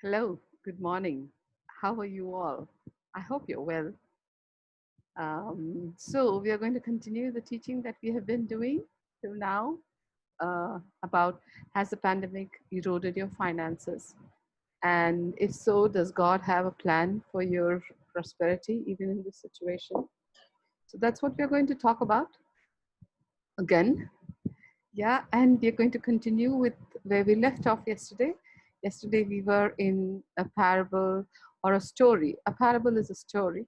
Hello, good morning. How are you all? I hope you're well. So, we are going to continue the teaching that we have been doing till now about has the pandemic eroded your finances? And if so, does God have a plan for your prosperity even in this situation? So, that's what we are going to talk about again. Yeah, and we're going to continue with where we left off yesterday. Yesterday, we were in a parable or a story. A parable is a story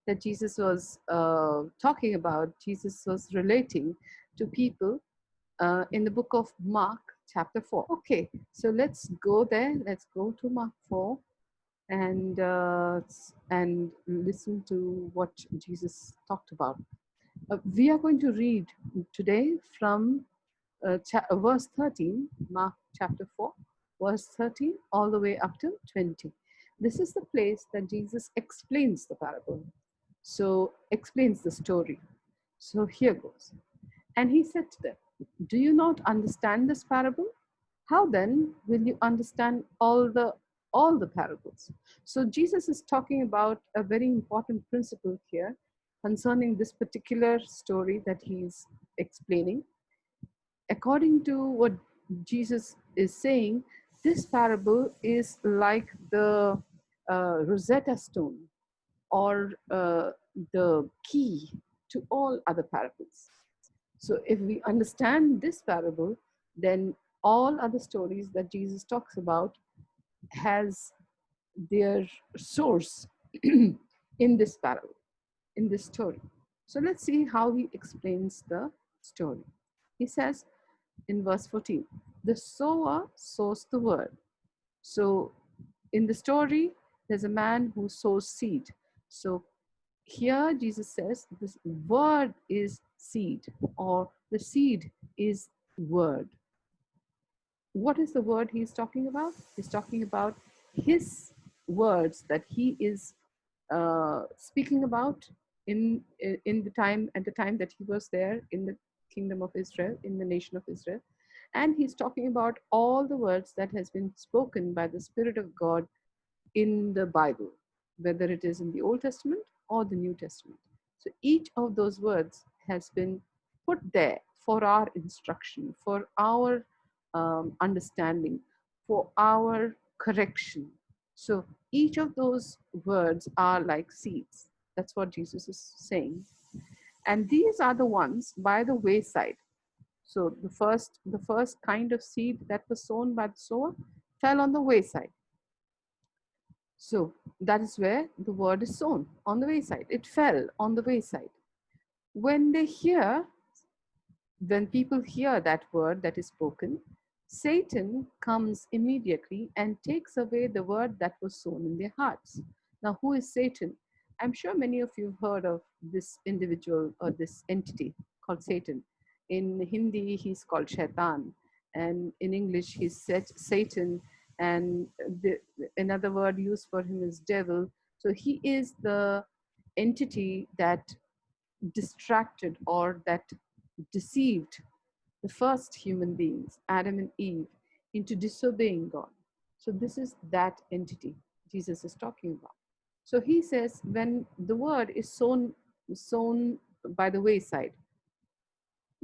that Jesus was talking about. Jesus was relating to people in the book of Mark, chapter 4. Okay, so let's go there. Let's go to Mark 4 and listen to what Jesus talked about. We are going to read today from verse 13, Mark chapter 4, verse 13, all the way up to 20. This is the place that Jesus explains the parable. So, explains the story. So, here goes. And he said to them, do you not understand this parable? How then will you understand all the parables? So Jesus is talking about a very important principle here concerning this particular story that he's explaining. According to what Jesus is saying, this parable is like the Rosetta Stone or the key to all other parables. So, if we understand this parable, then all other stories that Jesus talks about has their source in this parable, in this story. So, let's see how he explains the story. He says in verse 14, the sower sows the word. So, in the story, there's a man who sows seed. So, here Jesus says this word is seed, or the seed is word. What is the word he's talking about? He's talking about his words that he is speaking about in the time at the time that he was there in the kingdom of Israel, in the nation of Israel. And he's talking about all the words that has been spoken by the Spirit of God in the Bible, whether it is in the Old Testament or the New Testament. So each of those words has been put there for our instruction, for our understanding, for our correction. So each of those words are like seeds. That's what Jesus is saying. And these are the ones by the wayside. So the first kind of seed that was sown by the sower fell on the wayside. So that is where the word is sown, on the wayside. It fell on the wayside. When they hear, when people hear that word that is spoken, Satan comes immediately and takes away the word that was sown in their hearts. Now, who is Satan? I'm sure many of you have heard of this individual or this entity called Satan. In Hindi, he's called Shaitan, and in English, he's Satan, and another word used for him is devil. So he is the entity that distracted or that deceived the first human beings, Adam and Eve, into disobeying God. So this is that entity Jesus is talking about. So he says when the word is sown by the wayside,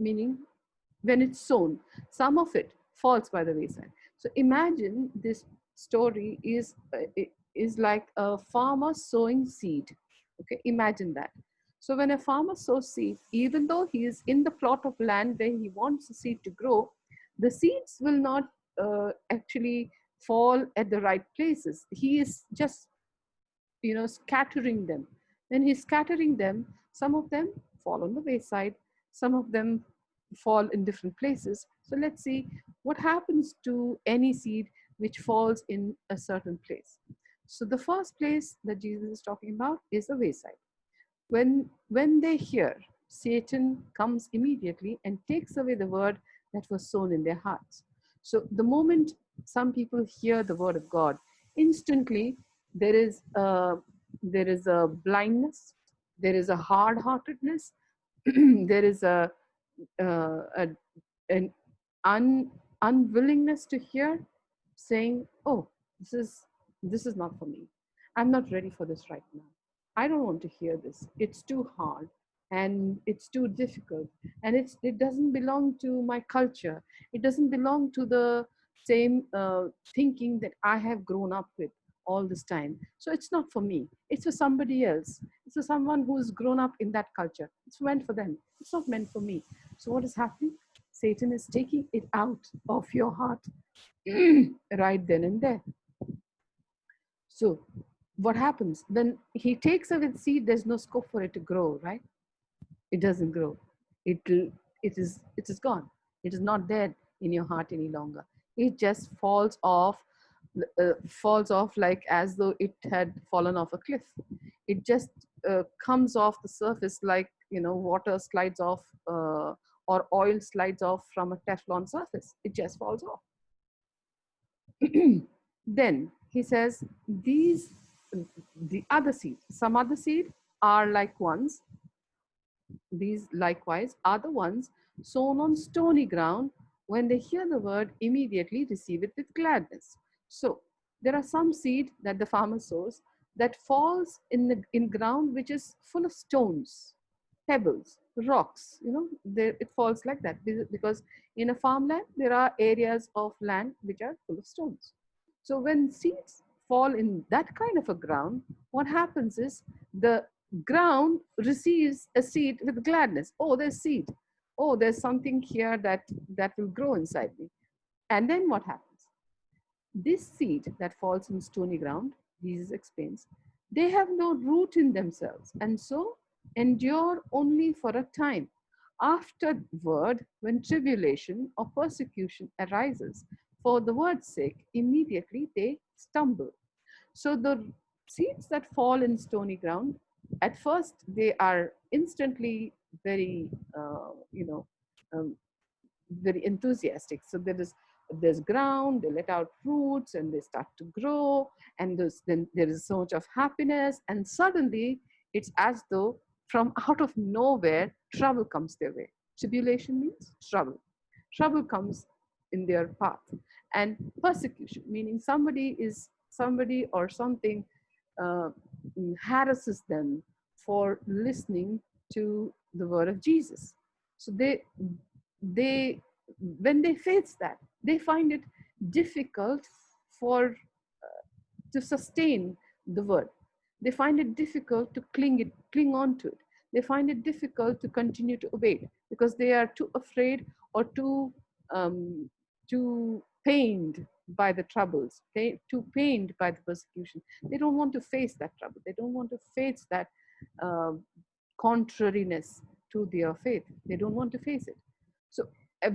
meaning when it's sown, some of it falls by the wayside. So imagine this story is like a farmer sowing seed. Okay, imagine that. So when a farmer sows seed, even though he is in the plot of land where he wants the seed to grow, the seeds will not actually fall at the right places. He is just scattering them. When he's scattering them, some of them fall on the wayside, some of them fall in different places. So let's see what happens to any seed which falls in a certain place. So the first place that Jesus is talking about is the wayside. When they hear, Satan comes immediately and takes away the word that was sown in their hearts. So the moment some people hear the word of God, instantly there is a blindness, there is a hard-heartedness, there is a an unwillingness to hear, saying, "Oh, this is This is not for me. I'm not ready for this right now. I don't want to hear this. It's too hard and it's too difficult, and it doesn't belong to my culture. It doesn't belong to the same thinking that I have grown up with all this time. So it's not for me. It's for somebody else. It's for someone who's grown up in that culture. It's meant for them. It's not meant for me. So what is happening? Satan is taking it out of your heart right then and there. So what happens when he takes away the seed? There's no scope for it to grow, right? It doesn't grow. It is gone. It is not there in your heart any longer. It just falls off like as though it had fallen off a cliff. It just comes off the surface like, water slides off, or oil slides off from a Teflon surface. It just falls off. Then he says, the other seed, some other seed are like ones. These likewise are the ones sown on stony ground. When they hear the word, immediately receive it with gladness. So there are some seed that the farmer sows that falls in ground which is full of stones, pebbles, rocks. It falls like that because in a farmland there are areas of land which are full of stones. So when seeds fall in that kind of a ground, what happens is the ground receives a seed with gladness. Oh, there's seed. Oh, there's something here that will grow inside me. And then what happens? This seed that falls in stony ground, Jesus explains, they have no root in themselves, and so endure only for a time. Afterward, when tribulation or persecution arises for the word's sake, immediately they stumble. So the seeds that fall in stony ground, at first they are instantly very, um, very enthusiastic. So there's ground, they let out roots and they start to grow, and then there is so much of happiness, and suddenly it's as though from out of nowhere trouble comes their way. Tribulation means trouble. Trouble comes in their path, and persecution meaning somebody or something uh, harasses them for listening to the word of Jesus. So they when they face that, they find it difficult for to sustain the word. They find it difficult to cling on to it. They find it difficult to continue to obey it because they are too afraid or um, too pained by the troubles, too pained by the persecution. They don't want to face that trouble. They don't want to face that um contrariness to their faith. They don't want to face it. So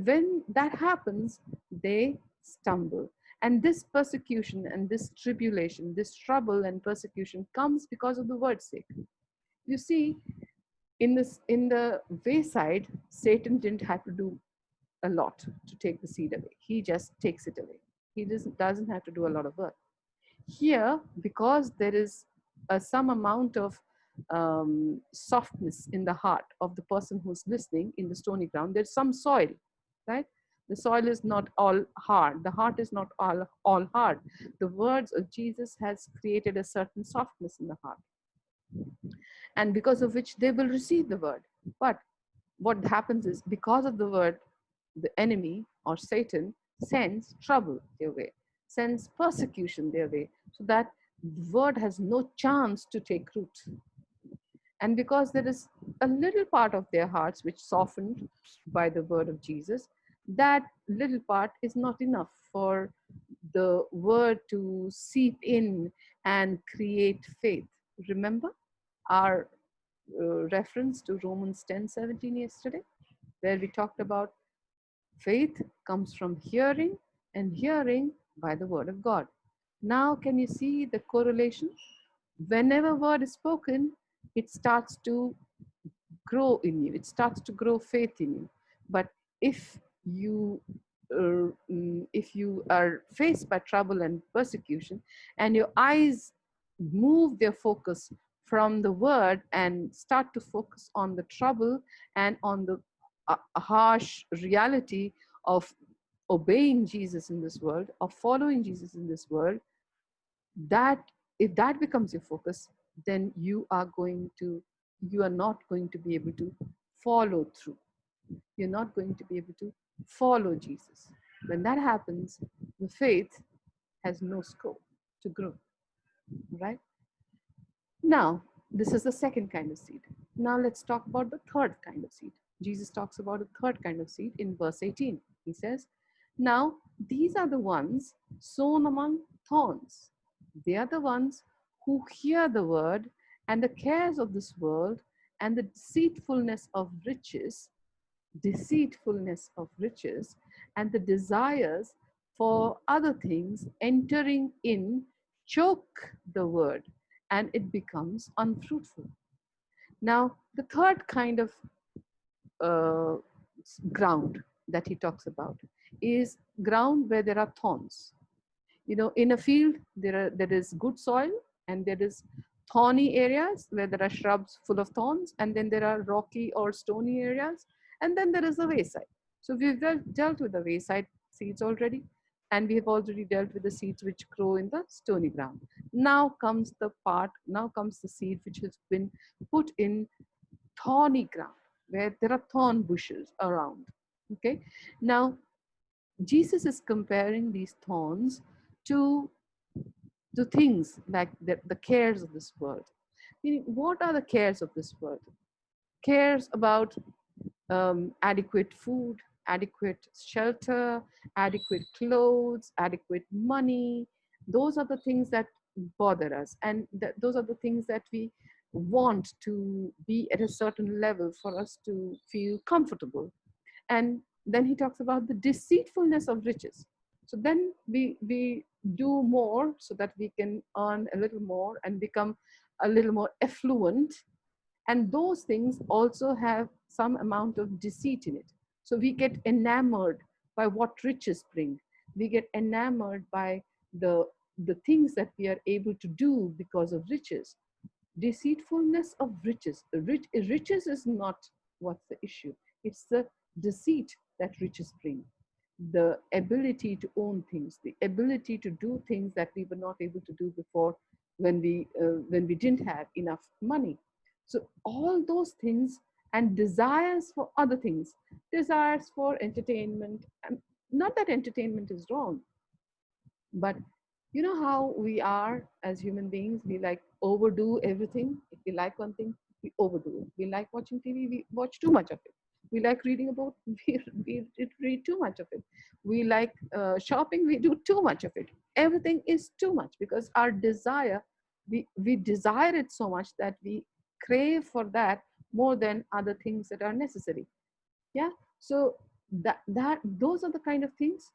when that happens, they stumble. And this persecution and this tribulation, this trouble and persecution comes because of the word's sake. You see, in the wayside, Satan didn't have to do a lot to take the seed away. He just takes it away. He doesn't have to do a lot of work. Here, because there is some amount of softness in the heart of the person who's listening in the stony ground, there's some soil, right? The soil is not all hard. The heart is not all hard. The words of Jesus has created a certain softness in the heart, and because of which they will receive the word. But what happens is, because of the word, the enemy or Satan sends trouble their way, sends persecution their way, so that the word has no chance to take root. And because there is a little part of their hearts which softened by the word of Jesus, that little part is not enough for the word to seep in and create faith. Remember our reference to Romans 10:17 yesterday, where we talked about faith comes from hearing, and hearing by the word of God. Now, can you see the correlation? Whenever word is spoken, it starts to grow in you. It starts to grow faith in you. But if you are faced by trouble and persecution, and your eyes move their focus from the word and start to focus on the trouble and on the harsh reality of obeying Jesus in this world, of following Jesus in this world, that if that becomes your focus, then you are not going to be able to follow through. You're not going to be able to follow Jesus. When that happens, the faith has no scope to grow, right? Now, this is the second kind of seed. Now, let's talk about the third kind of seed. Jesus talks about a third kind of seed in verse 18. He says, now, these are the ones sown among thorns. They are the ones who hear the word, and the cares of this world and the deceitfulness of riches, and the desires for other things entering in choke the word, and it becomes unfruitful. Now, the third kind of uh, ground that he talks about is ground where there are thorns. In a field, there is good soil, and there is thorny areas where there are shrubs full of thorns, and then there are rocky or stony areas, and then there is a wayside. So we've dealt with the wayside seeds already, and we have already dealt with the seeds which grow in the stony ground. Now comes the seed which has been put in thorny ground, where there are thorn bushes around. Okay, now Jesus is comparing these thorns to things like the cares of this world. Meaning, what are the cares of this world? Cares about adequate food, adequate shelter, adequate clothes, adequate money. Those are the things that bother us, and those are the things that we want to be at a certain level for us to feel comfortable. And then he talks about the deceitfulness of riches. So then we do more so that we can earn a little more and become a little more affluent, and those things also have some amount of deceit in it. So we get enamored by what riches bring. We get enamored by the things that we are able to do because of riches. Deceitfulness of riches. Riches is not what's the issue. It's the deceit that riches bring. The ability to own things, the ability to do things that we were not able to do before, when we didn't have enough money. So all those things, and desires for other things, desires for entertainment. And not that entertainment is wrong, but you know how we are as human beings, we like overdo everything. If we like one thing, we overdo it. We like watching TV, we watch too much of it. We like reading a book, we read too much of it. We like shopping, we do too much of it. Everything is too much because our desire, we desire it so much that we crave for that more than other things that are necessary. Yeah. So that those are the kind of things: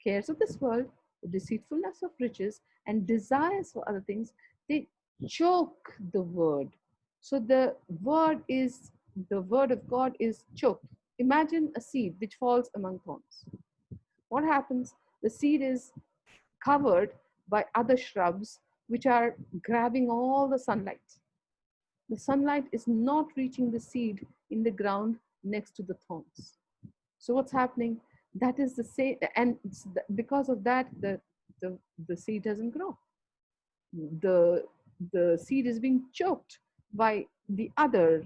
cares of this world, the deceitfulness of riches, and desires for other things, they choke the word. So the word of God is choked. Imagine a seed which falls among thorns. What happens? The seed is covered by other shrubs which are grabbing all the sunlight. The sunlight is not reaching the seed in the ground next to the thorns. So what's happening? That is the same, and because of that, the, the seed doesn't grow. The the seed is being choked by the other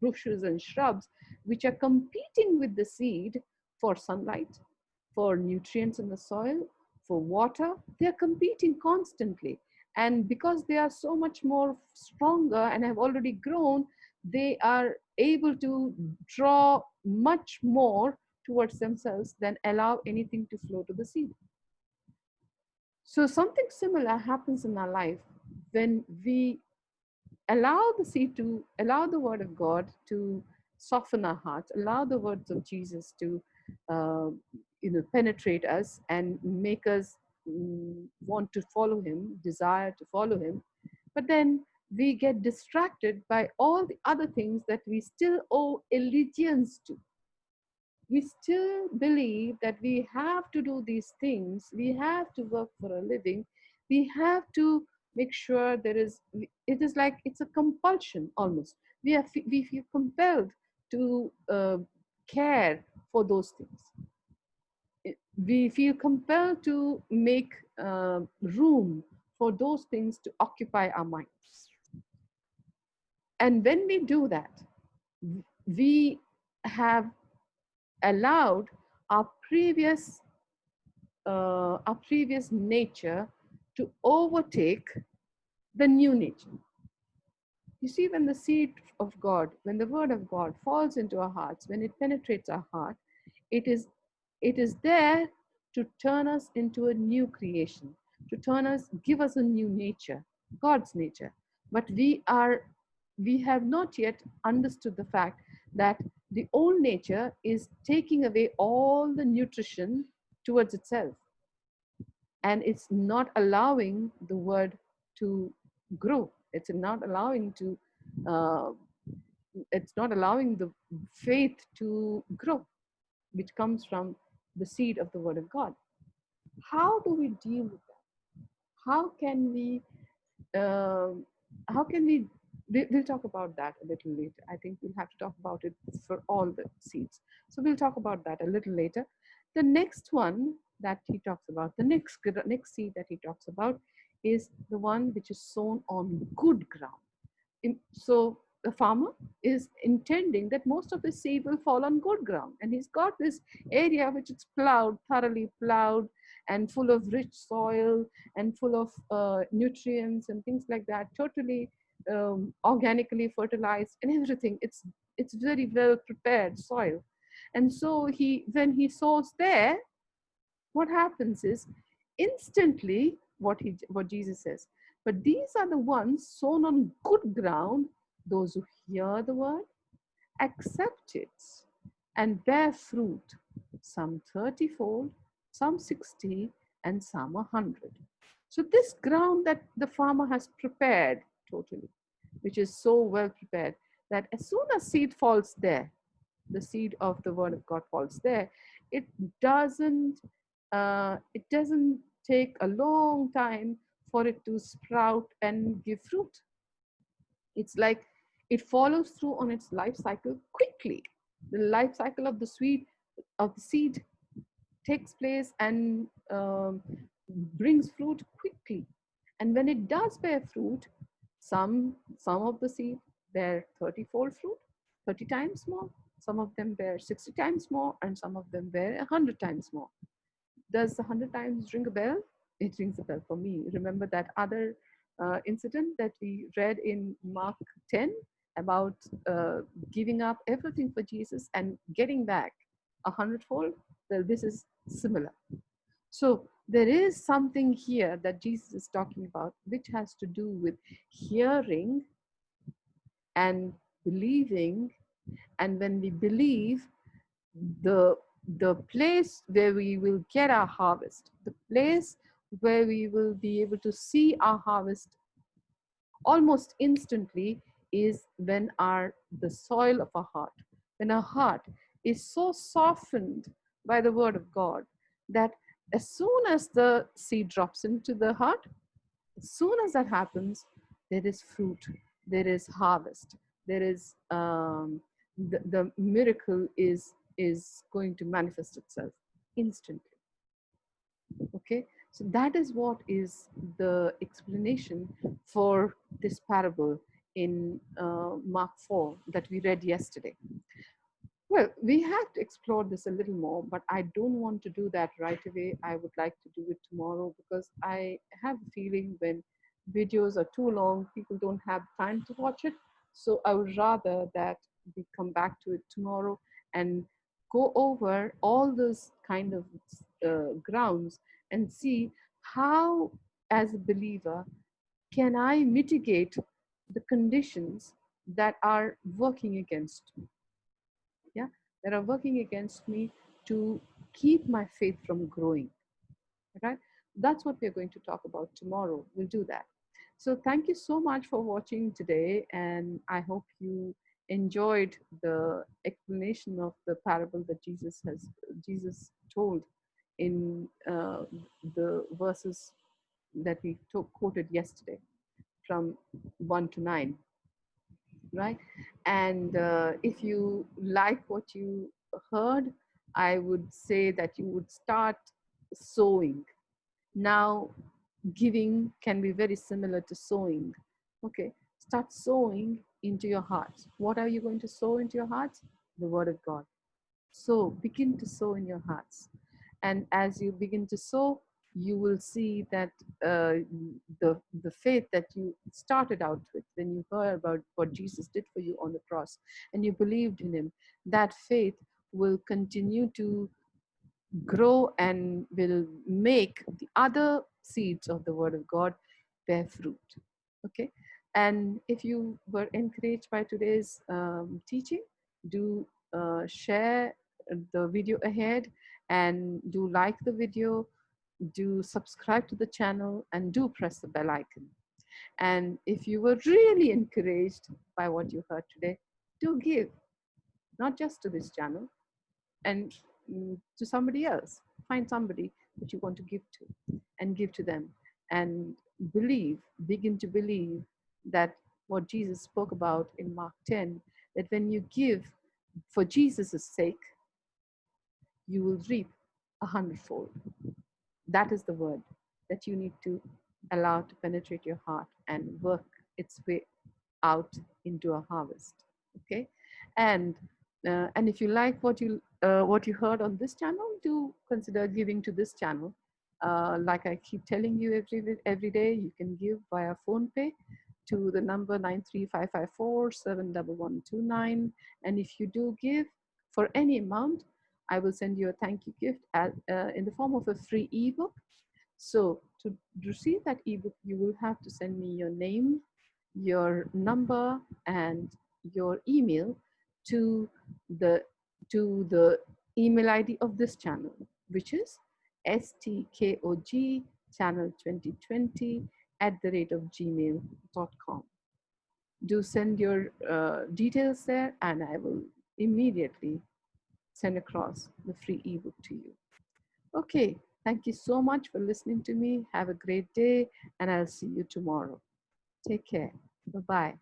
bushes and shrubs, which are competing with the seed for sunlight, for nutrients in the soil, for water. They are competing constantly, and because they are so much more stronger and have already grown, they are able to draw much more towards themselves than allow anything to flow to the seed. So something similar happens in our life when we allow the word of God to soften our hearts, allow the words of Jesus to uh, penetrate us and make us want to follow him, desire to follow him. But then we get distracted by all the other things that we still owe allegiance to. We still believe that we have to do these things, we have to work for a living, we have to make sure it is like it's a compulsion almost. We feel compelled to care for those things. We feel compelled to make room for those things to occupy our minds. And when we do that, we have allowed our previous nature to overtake the new nature. You see, when the seed of God, when the word of God falls into our hearts, when it penetrates our heart, it is there to turn us into a new creation, to give us a new nature, God's nature. But we have not yet understood the fact that the old nature is taking away all the nutrition towards itself, and it's not allowing the word to grow. It's not allowing uh, the faith to grow, which comes from the seed of the word of God. How do we deal with that? How can we um, how can we'll talk about that a little later. I think we'll have to talk about it for all the seeds. So we'll talk about that a little later. The next one that he talks about, the next seed that he talks about, is the one which is sown on good ground. So the farmer is intending that most of his seed will fall on good ground, and he's got this area which is plowed, thoroughly plowed, and full of rich soil and full of nutrients and things like that, totally organically fertilized and everything. It's very well prepared soil. And so when he sows there, what happens is instantly what Jesus says. But these are the ones sown on good ground, those who hear the word, accept it, and bear fruit, some 30-fold, some 60, and some 100. So this ground that the farmer has prepared totally, which is so well prepared, that as soon as seed falls there, the seed of the word of God falls there, it doesn't take a long time for it to sprout and give fruit. It's like it follows through on its life cycle quickly. The life cycle of the seed takes place and brings fruit quickly. And when it does bear fruit, some of the seed bear 30-fold fruit, 30 times more. Some of them bear 60 times more, and some of them bear 100 times more. Does the 100 times ring a bell? It rings a bell for me. Remember that other incident that we read in Mark 10 about giving up everything for Jesus and getting back 100-fold? Well, this is similar. So there is something here that Jesus is talking about, which has to do with hearing and believing. And when we believe, the place where we will get our harvest, the place where we will be able to see our harvest almost instantly, is when the soil of our heart, when our heart is so softened by the word of God, that as soon as the seed drops into the heart, as soon as that happens, there is fruit, there is harvest, there is the miracle is going to manifest itself instantly. Okay, so that is what is the explanation for this parable in Mark 4 that we read yesterday. Well, we have to explore this a little more, but I don't want to do that right away. I would like to do it tomorrow, because I have a feeling when videos are too long, people don't have time to watch it. So I would rather that we come back to it tomorrow and go over all those kind of grounds and see how, as a believer, can I mitigate the conditions that are working against me. Yeah, that are working against me to keep my faith from growing. Right? That's what we're going to talk about tomorrow. We'll do that. So thank you so much for watching today, and I hope you enjoyed the explanation of the parable that Jesus told in the verses that we quoted yesterday from 1 to 9. Right? And if you like what you heard, I would say that you would start sowing. Now, giving can be very similar to sowing. Okay, start sowing into your heart. What are you going to sow into your heart? The word of God. So begin to sow in your hearts. And as you begin to sow, you will see that the faith that you started out with when you heard about what Jesus did for you on the cross and you believed in him, that faith will continue to grow and will make the other seeds of the word of God bear fruit. Okay, and if you were encouraged by today's teaching, do share the video ahead, and do like the video, do subscribe to the channel, and do press the bell icon. And if you were really encouraged by what you heard today, do give, not just to this channel, and to somebody else. Find somebody that you want to give to and give to them. And believe, begin to believe that what Jesus spoke about in Mark 10, that when you give for Jesus' sake, you will reap 100-fold. That is the word that you need to allow to penetrate your heart and work its way out into a harvest. Okay, and if you like what you heard on this channel, do consider giving to this channel. Like I keep telling you every day, you can give via PhonePe to the number 93554-71129. And if you do give for any amount, I will send you a thank you gift in the form of a free ebook. So to receive that ebook, you will have to send me your name, your number, and your email to the email ID of this channel, which is stkog channel 2020 @gmail.com. Do send your details there, and I will immediately send across the free ebook to you. Okay, thank you so much for listening to me. Have a great day, and I'll see you tomorrow. Take care. Bye-bye.